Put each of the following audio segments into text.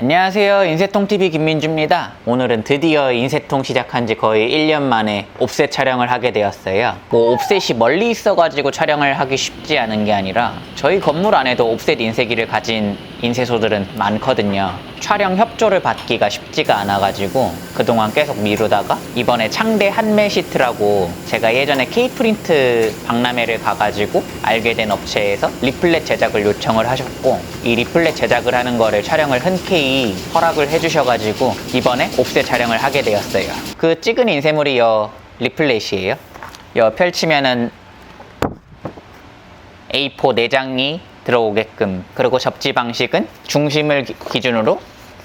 안녕하세요. 인쇄통TV 김민주입니다. 오늘은 드디어 인쇄통 시작한 지 거의 1년 만에 옵셋 촬영을 하게 되었어요. 옵셋이 멀리 있어가지고 촬영을 하기 쉽지 않은 게 아니라 저희 건물 안에도 옵셋 인쇄기를 가진 인쇄소들은 많거든요. 촬영 협조를 받기가 쉽지가 않아가지고 그동안 계속 미루다가 이번에 창대 한매시트라고 제가 예전에 K프린트 박람회를 가가지고 알게 된 업체에서 리플렛 제작을 요청을 하셨고, 이 리플렛 제작을 하는 거를 촬영을 흔쾌히 허락을 해주셔가지고 이번에 옵셋 촬영을 하게 되었어요. 그 찍은 인쇄물이 리플렛이에요. 펼치면은 A4 4장이 들어오게끔, 그리고 접지 방식은 중심을 기준으로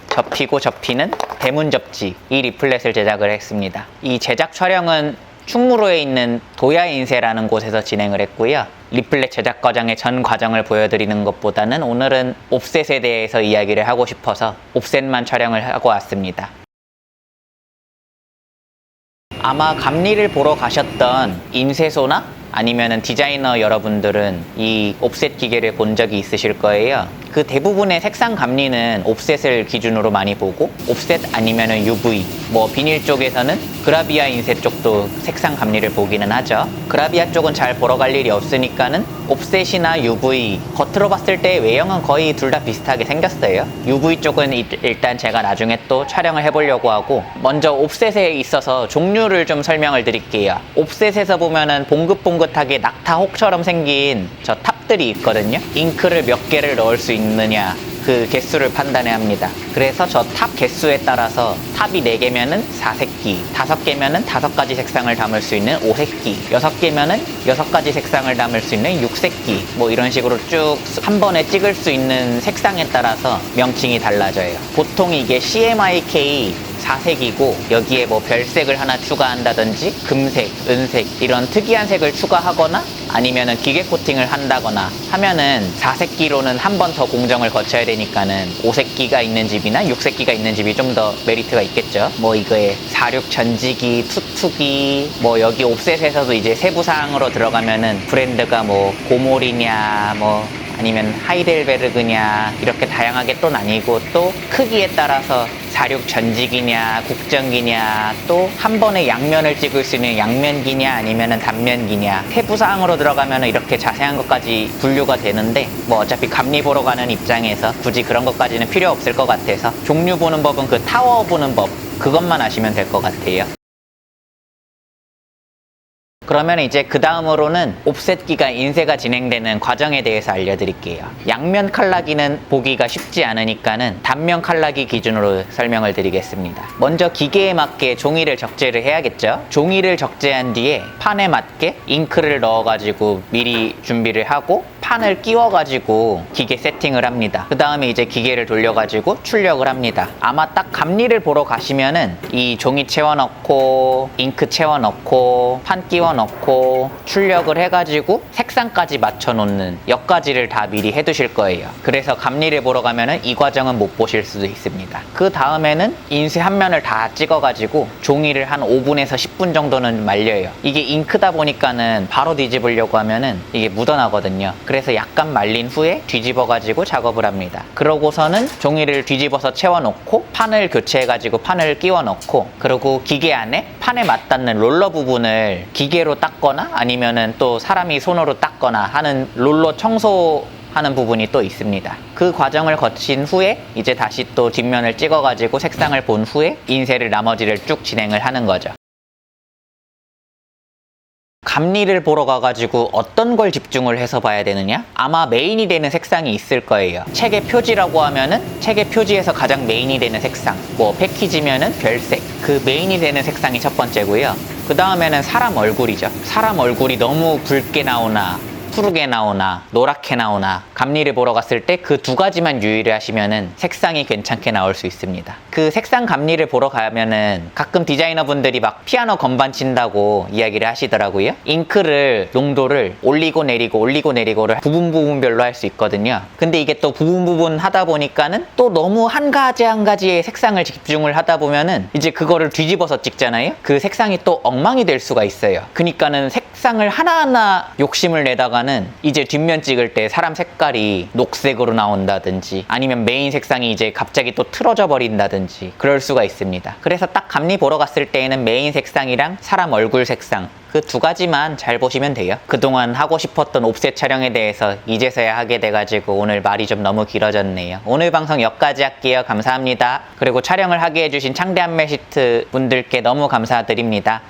접히고 접히는 대문 접지, 이 리플렛을 제작을 했습니다. 이 제작 촬영은 충무로에 있는 도야인쇄라는 곳에서 진행을 했고요. 리플렛 제작 과정의 전 과정을 보여드리는 것보다는 오늘은 옵셋에 대해서 이야기를 하고 싶어서 옵셋만 촬영을 하고 왔습니다. 아마 감리를 보러 가셨던 인쇄소나 아니면은 디자이너 여러분들은 이 옵셋 기계를 본 적이 있으실 거예요. 그 대부분의 색상 감리는 옵셋을 기준으로 많이 보고, 옵셋 아니면은 UV, 비닐 쪽에서는 그라비아 인쇄 쪽도 색상 감리를 보기는 하죠. 그라비아 쪽은 잘 보러 갈 일이 없으니까는 옵셋이나 UV, 겉으로 봤을 때 외형은 거의 둘 다 비슷하게 생겼어요. UV 쪽은 일단 제가 나중에 또 촬영을 해보려고 하고, 먼저 옵셋에 있어서 종류를 좀 설명을 드릴게요. 옵셋에서 보면은 봉긋봉긋하게 낙타혹처럼 생긴 저 탑들이 있거든요. 잉크를 몇 개를 넣을 수 있느냐, 그 개수를 판단해야 합니다. 그래서 저 탑 개수에 따라서 탑이 4개면은 4색기, 5개면은 5가지 색상을 담을 수 있는 5색기, 6개면은 6가지 색상을 담을 수 있는 6색기, 이런 식으로 쭉 한 번에 찍을 수 있는 색상에 따라서 명칭이 달라져요. 보통 이게 CMYK 4색이고, 여기에 별색을 하나 추가한다든지 금색, 은색 이런 특이한 색을 추가하거나 아니면은 기계 코팅을 한다거나 하면은 4색기로는 한 번 더 공정을 거쳐야 되니까는 5색기가 있는 집이나 6색기가 있는 집이 좀 더 메리트가 있겠죠. 이거에 사륙 전지기, 투투기, 여기 옵셋에서도 이제 세부사항으로 들어가면은 브랜드가 고몰이냐 아니면 하이델베르그냐, 이렇게 다양하게 또 나뉘고, 또 크기에 따라서 사륙 전지기냐 국전기냐, 또 한 번에 양면을 찍을 수 있는 양면기냐 아니면 단면기냐, 세부사항으로 들어가면 이렇게 자세한 것까지 분류가 되는데, 어차피 감리 보러 가는 입장에서 굳이 그런 것까지는 필요 없을 것 같아서 종류 보는 법은 그 타워 보는 법, 그것만 아시면 될 것 같아요. 그러면 이제 그 다음으로는 옵셋기가 인쇄가 진행되는 과정에 대해서 알려드릴게요. 양면 칼라기는 보기가 쉽지 않으니까는 단면 칼라기 기준으로 설명을 드리겠습니다. 먼저 기계에 맞게 종이를 적재를 해야겠죠. 종이를 적재한 뒤에 판에 맞게 잉크를 넣어가지고 미리 준비를 하고 판을 끼워가지고 기계 세팅을 합니다. 그 다음에 이제 기계를 돌려가지고 출력을 합니다. 아마 딱 감리를 보러 가시면은 이 종이 채워 넣고 잉크 채워 넣고 판 끼워 넣고 출력을 해가지고 색상까지 맞춰 놓는 여기까지를 다 미리 해두실 거예요. 그래서 감리를 보러 가면은 이 과정은 못 보실 수도 있습니다. 그 다음에는 인쇄 한 면을 다 찍어가지고 종이를 한 5분에서 10분 정도는 말려요. 이게 잉크다 보니까는 바로 뒤집으려고 하면은 이게 묻어나거든요. 그래서 약간 말린 후에 뒤집어가지고 작업을 합니다. 그러고서는 종이를 뒤집어서 채워놓고 판을 교체해가지고 판을 끼워 넣고, 그리고 기계 안에 판에 맞닿는 롤러 부분을 기계로 닦거나 아니면은 또 사람이 손으로 닦거나 하는 롤러 청소하는 부분이 또 있습니다. 그 과정을 거친 후에 이제 다시 또 뒷면을 찍어가지고 색상을 본 후에 인쇄를 나머지를 쭉 진행을 하는 거죠. 감리를 보러 가가지고 어떤 걸 집중을 해서 봐야 되느냐? 아마 메인이 되는 색상이 있을 거예요. 책의 표지라고 하면은 책의 표지에서 가장 메인이 되는 색상, 패키지면은 별색, 그 메인이 되는 색상이 첫 번째고요. 그 다음에는 사람 얼굴이죠. 사람 얼굴이 너무 붉게 나오나 푸르게 나오나 노랗게 나오나, 감리를 보러 갔을 때 그 두 가지만 유의하시면은 색상이 괜찮게 나올 수 있습니다. 그 색상 감리를 보러 가면은 가끔 디자이너분들이 막 피아노 건반 친다고 이야기를 하시더라고요. 잉크를 농도를 올리고 내리고를 부분별로 할 수 있거든요. 근데 이게 또 부분 하다 보니까는 또 너무 한 가지의 색상을 집중을 하다 보면은 이제 그거를 뒤집어서 찍잖아요. 그 색상이 또 엉망이 될 수가 있어요. 그러니까는 색상을 하나하나 욕심을 내다가는 보다는 이제 뒷면 찍을 때 사람 색깔이 녹색으로 나온다든지 아니면 메인 색상이 이제 갑자기 또 틀어져 버린다든지 그럴 수가 있습니다. 그래서 딱 감리 보러 갔을 때에는 메인 색상이랑 사람 얼굴 색상 그 두 가지만 잘 보시면 돼요. 그동안 하고 싶었던 옵셋 촬영에 대해서 이제서야 하게 돼가지고 오늘 말이 좀 너무 길어졌네요. 오늘 방송 여기까지 할게요. 감사합니다. 그리고 촬영을 하게 해주신 창대한 메시트 분들께 너무 감사드립니다.